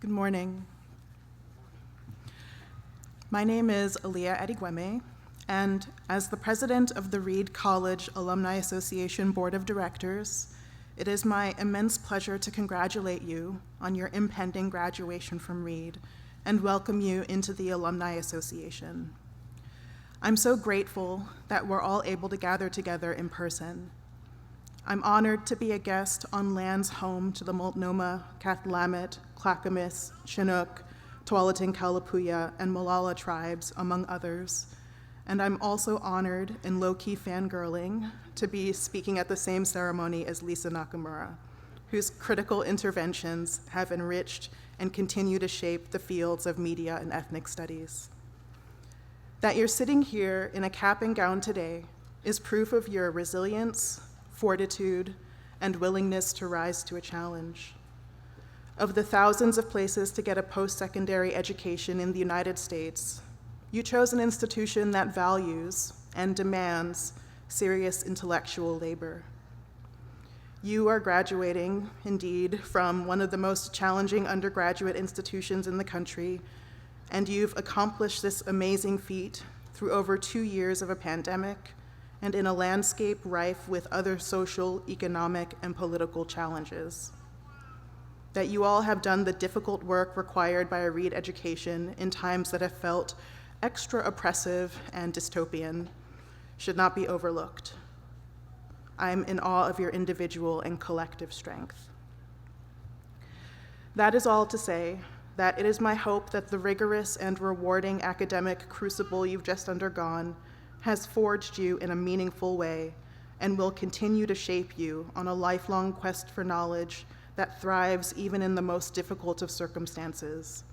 Good morning. My name is Alea Adigweme, and as the president of the Reed College Alumni Association Board of Directors, it is my immense pleasure to congratulate you on your impending graduation from Reed and welcome you into the Alumni Association. I'm so grateful that we're all able to gather together in person. I'm honored to be a guest on lands home to the Multnomah, Cathlamet, Clackamas, Chinook, Tualatin, Kalapuya, and Molalla tribes, among others. And I'm also honored and low-key fangirling to be speaking at the same ceremony as Lisa Nakamura, whose critical interventions have enriched and continue to shape the fields of media and ethnic studies. That you're sitting here in a cap and gown today is proof of your resilience, fortitude, and willingness to rise to a challenge. Of the thousands of places to get a post-secondary education in the United States, you chose an institution that values and demands serious intellectual labor. You are graduating, indeed, from one of the most challenging undergraduate institutions in the country, and you've accomplished this amazing feat through over 2 years of a pandemic and in a landscape rife with other social, economic, and political challenges. That you all have done the difficult work required by a Reed education in times that have felt extra oppressive and dystopian should not be overlooked. I'm in awe of your individual and collective strength. That is all to say that it is my hope that the rigorous and rewarding academic crucible you've just undergone has forged you in a meaningful way and will continue to shape you on a lifelong quest for knowledge that thrives even in the most difficult of circumstances.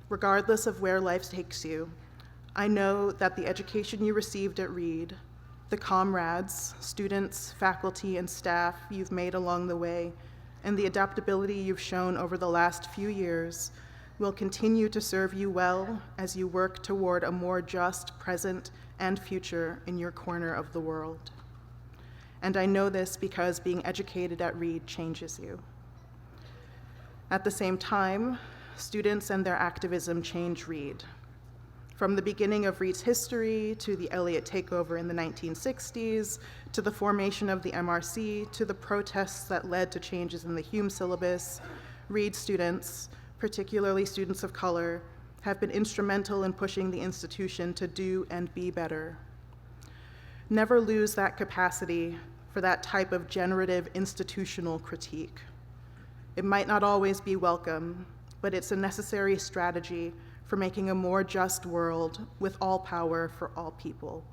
Regardless of where life takes you, I know that the education you received at Reed, the comrades, students, faculty, and staff you've made along the way, and the adaptability you've shown over the last few years will continue to serve you well as you work toward a more just present and future in your corner of the world. And I know this because being educated at Reed changes you. At the same time, students and their activism change Reed. From the beginning of Reed's history, to the Eliot takeover in the 1960s, to the formation of the MRC, to the protests that led to changes in the Hume syllabus, Reed students, particularly students of color, have been instrumental in pushing the institution to do and be better. Never lose that capacity for that type of generative institutional critique. It might not always be welcome, but it's a necessary strategy for making a more just world with all power for all people.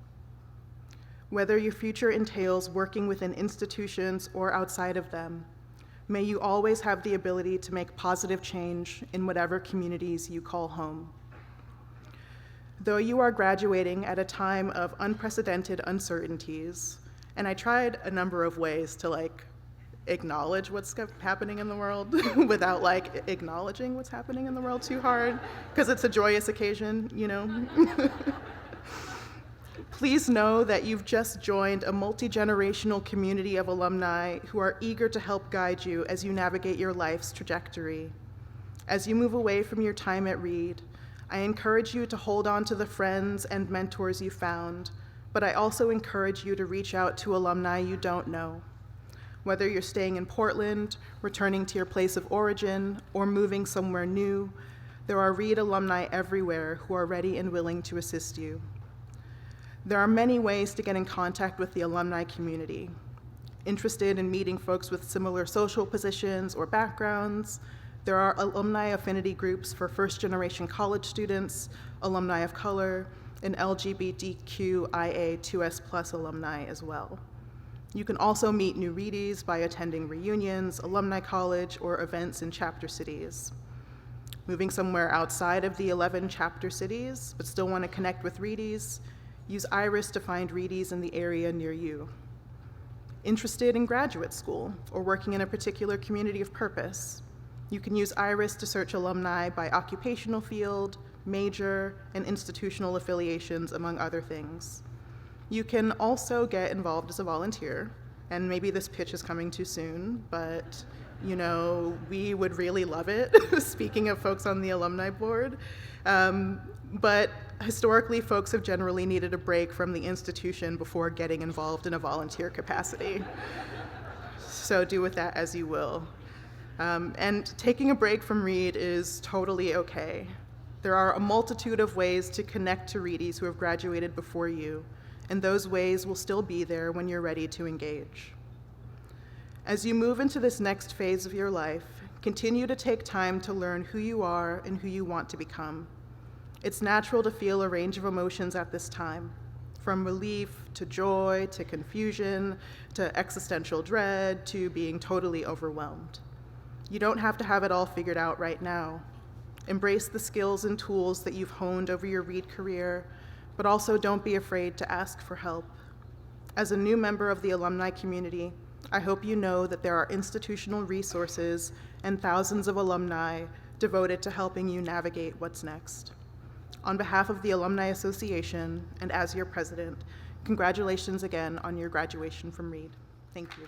Whether your future entails working within institutions or outside of them, may you always have the ability to make positive change in whatever communities you call home. Though you are graduating at a time of unprecedented uncertainties, and I tried a number of ways to acknowledge what's happening in the world without acknowledging what's happening in the world too hard, because it's a joyous occasion, you know? Please know that you've just joined a multi-generational community of alumni who are eager to help guide you as you navigate your life's trajectory. As you move away from your time at Reed, I encourage you to hold on to the friends and mentors you found, but I also encourage you to reach out to alumni you don't know. Whether you're staying in Portland, returning to your place of origin, or moving somewhere new, there are Reed alumni everywhere who are ready and willing to assist you. There are many ways to get in contact with the alumni community. Interested in meeting folks with similar social positions or backgrounds, there are alumni affinity groups for first-generation college students, alumni of color, and LGBTQIA 2S+ alumni as well. You can also meet new Reedies by attending reunions, alumni college, or events in chapter cities. Moving somewhere outside of the 11 chapter cities, but still want to connect with Reedies, use IRIS to find Reedies in the area near you. Interested in graduate school or working in a particular community of purpose, you can use IRIS to search alumni by occupational field, major, and institutional affiliations, among other things. You can also get involved as a volunteer, and maybe this pitch is coming too soon, but We would really love it, speaking of folks on the Alumni Board. But historically, folks have generally needed a break from the institution before getting involved in a volunteer capacity. So do with that as you will. And taking a break from Reed is totally okay. There are a multitude of ways to connect to Reedies who have graduated before you, and those ways will still be there when you're ready to engage. As you move into this next phase of your life, continue to take time to learn who you are and who you want to become. It's natural to feel a range of emotions at this time, from relief to joy to confusion to existential dread to being totally overwhelmed. You don't have to have it all figured out right now. Embrace the skills and tools that you've honed over your Reed career, but also don't be afraid to ask for help. As a new member of the alumni community, I hope you know that there are institutional resources and thousands of alumni devoted to helping you navigate what's next. On behalf of the Alumni Association and as your president, congratulations again on your graduation from Reed. Thank you.